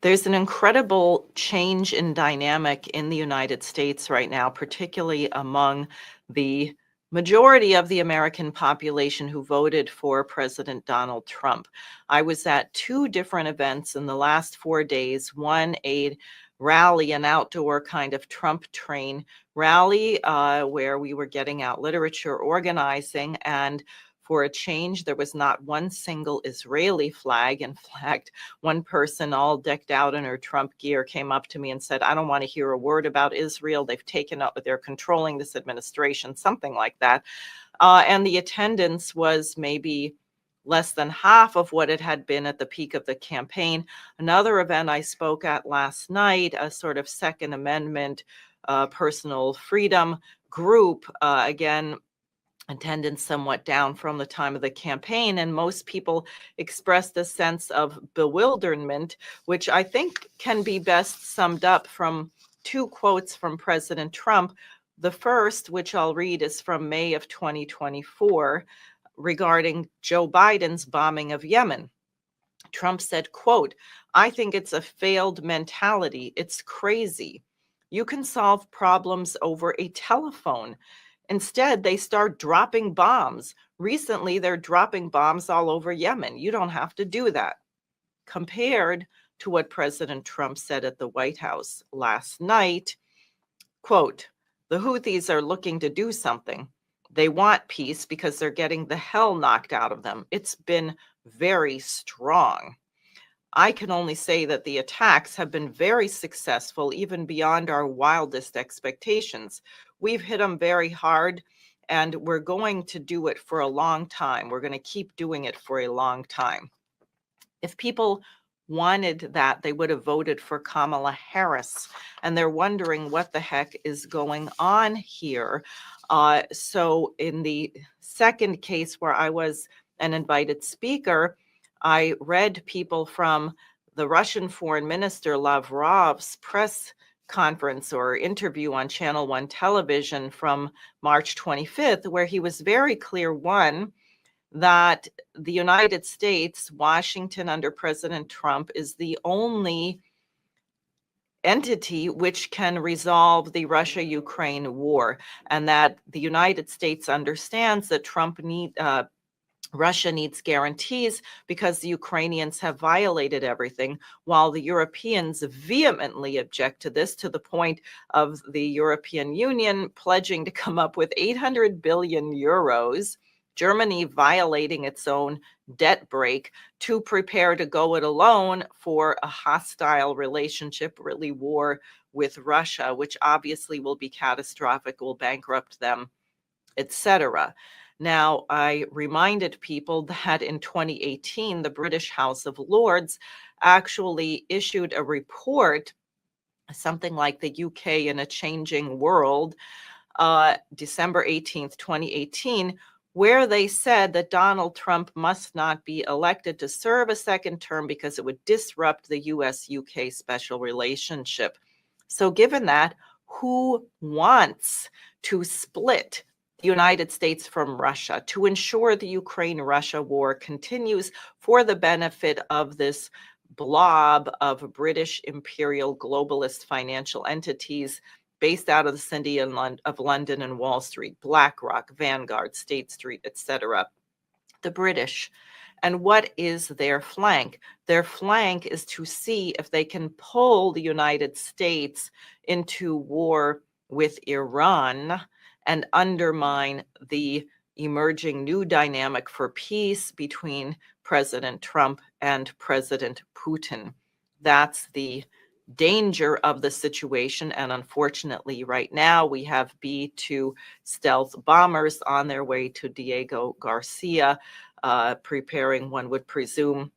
There's an incredible change in dynamic in the United States right now, particularly among the majority of the American population who voted for President Donald Trump. I was at two different events in the last 4 days. One, a rally, an outdoor kind of Trump train rally, where we were getting out literature, organizing, and for a change, there was not one single Israeli flag. In fact, one person all decked out in her Trump gear came up to me and said, "I don't want to hear a word about Israel. They've taken up, they're controlling this administration," something like that. And the attendance was maybe less than half of what it had been at the peak of the campaign. Another event I spoke at last night, a sort of Second Amendment, personal freedom group, again, attendance somewhat down from the time of the campaign, and most people expressed a sense of bewilderment, which I think can be best summed up from two quotes from President Trump. The first, which I'll read, is from May of 2024 regarding Joe Biden's bombing of Yemen. Trump said, quote, "I think it's a failed mentality. It's crazy. You can solve problems over a telephone. Instead, they start dropping bombs. Recently, they're dropping bombs all over Yemen. You don't have to do that." Compared to what President Trump said at the White House last night, quote, "The Houthis are looking to do something. They want peace because they're getting the hell knocked out of them. It's been very strong. I can only say that the attacks have been very successful, even beyond our wildest expectations. We've hit them very hard, and we're going to do it for a long time. We're going to keep doing it for a long time." If people wanted that, they would have voted for Kamala Harris, and they're wondering what the heck is going on here. So in the second case where I was an invited speaker, I read people from the Russian Foreign Minister Lavrov's press conference or interview on Channel 1 television from March 25th, where he was very clear, one, that the United States, Washington under President Trump, is the only entity which can resolve the Russia-Ukraine war, and that the United States understands that Russia needs guarantees because the Ukrainians have violated everything, while the Europeans vehemently object to this, to the point of the European Union pledging to come up with 800 billion euros, Germany violating its own debt break to prepare to go it alone for a hostile relationship, really war with Russia, which obviously will be catastrophic, will bankrupt them, etc. Now, I reminded people that in 2018, the British House of Lords actually issued a report, something like the UK in a Changing World, December 18th, 2018, where they said that Donald Trump must not be elected to serve a second term because it would disrupt the U.S.-UK special relationship. So given that, who wants to split the United States from Russia to ensure the Ukraine-Russia war continues for the benefit of this blob of British imperial globalist financial entities based out of the City of London and Wall Street, BlackRock, Vanguard, State Street, etc., the British? And what is their flank? Their flank is to see if they can pull the United States into war with Iran and undermine the emerging new dynamic for peace between President Trump and President Putin. That's the danger of the situation. And unfortunately, right now, we have B-2 stealth bombers on their way to Diego Garcia, preparing, one would presume,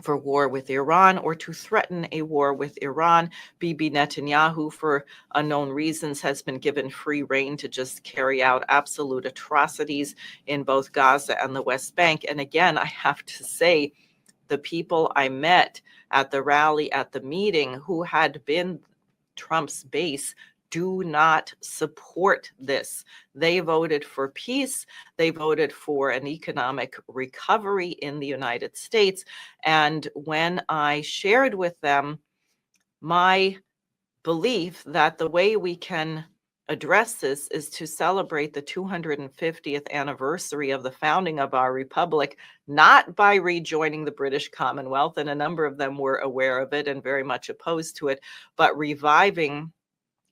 for war with Iran or to threaten a war with Iran. Bibi Netanyahu, for unknown reasons, has been given free rein to just carry out absolute atrocities in both Gaza and the West Bank. And again, I have to say, the people I met at the rally, at the meeting, who had been Trump's base, do not support this. They voted for peace. They voted for an economic recovery in the United States. And when I shared with them my belief that the way we can address this is to celebrate the 250th anniversary of the founding of our republic, not by rejoining the British Commonwealth, and a number of them were aware of it and very much opposed to it, but reviving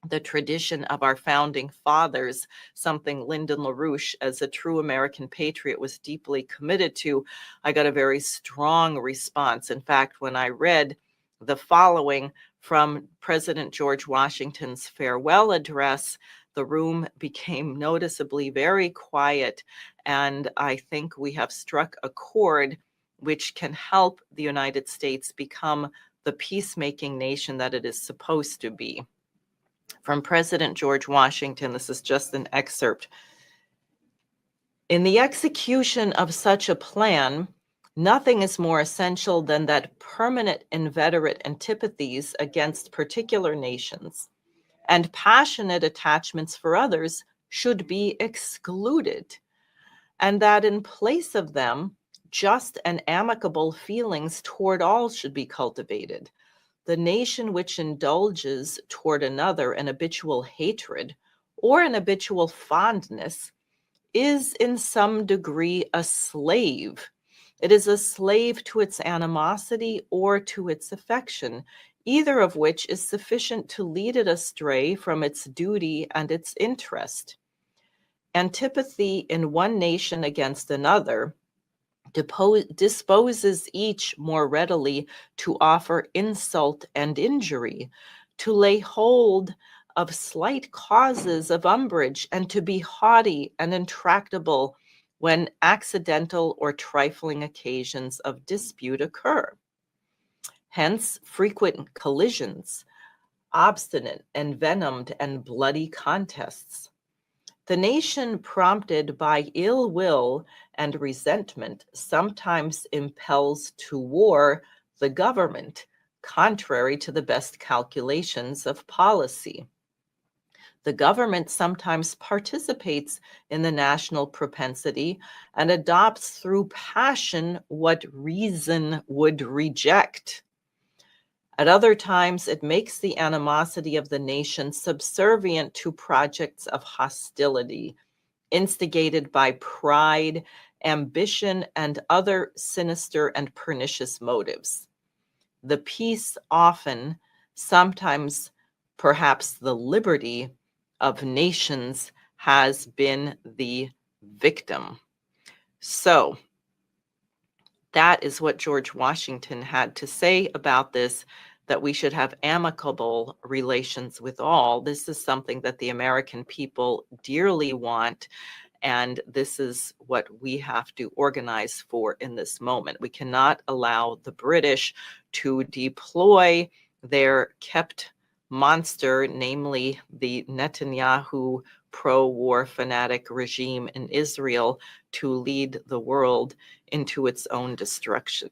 the tradition of our founding fathers, something Lyndon LaRouche, as a true American patriot, was deeply committed to. I got a very strong response. In fact, when I read the following from President George Washington's farewell address, the room became noticeably very quiet, and I think we have struck a chord which can help the United States become the peacemaking nation that it is supposed to be. From President George Washington, this is just an excerpt. In the execution of such a plan, nothing is more essential than that permanent inveterate antipathies against particular nations and passionate attachments for others should be excluded, and that in place of them, just and amicable feelings toward all should be cultivated. The nation which indulges toward another an habitual hatred or an habitual fondness is in some degree a slave. It is a slave to its animosity or to its affection, either of which is sufficient to lead it astray from its duty and its interest. Antipathy in one nation against another disposes each more readily to offer insult and injury, to lay hold of slight causes of umbrage, and to be haughty and intractable when accidental or trifling occasions of dispute occur. Hence, frequent collisions, obstinate, envenomed, and bloody contests. The nation prompted by ill will and resentment sometimes impels to war the government, contrary to the best calculations of policy. The government sometimes participates in the national propensity and adopts through passion what reason would reject. At other times, it makes the animosity of the nation subservient to projects of hostility, instigated by pride, ambition, and other sinister and pernicious motives. The peace often, sometimes perhaps the liberty of nations, has been the victim. So, that is what George Washington had to say about this, that we should have amicable relations with all. This is something that the American people dearly want, and this is what we have to organize for in this moment. We cannot allow the British to deploy their kept monster, namely the Netanyahu pro-war fanatic regime in Israel, to lead the world into its own destruction.